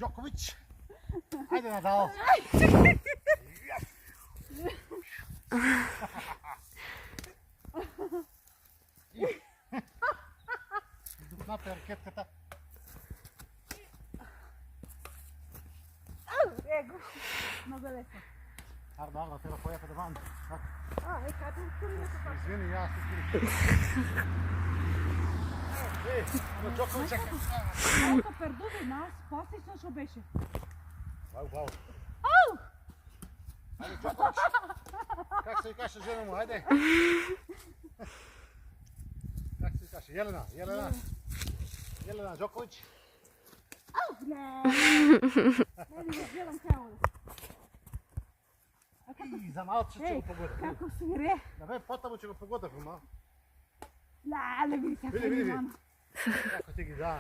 Đoković. Ajde Nadal. Идут напред ракетката. Его, много лесно. Арно, treba pojata van. Като турим се пак. Извини, аз тук. На Đoković чака. Малко пердуви нас, пластично що беше. Вау. Ajde Đoković. Как се каже жена му, ajde. Как се каже? Jelena Đoković. Не го гледам тяло. И за малче ще го погода. Како свире. Да бе, потамо ще го погода, ма. Не види како Види. мама. Како ти ги дам,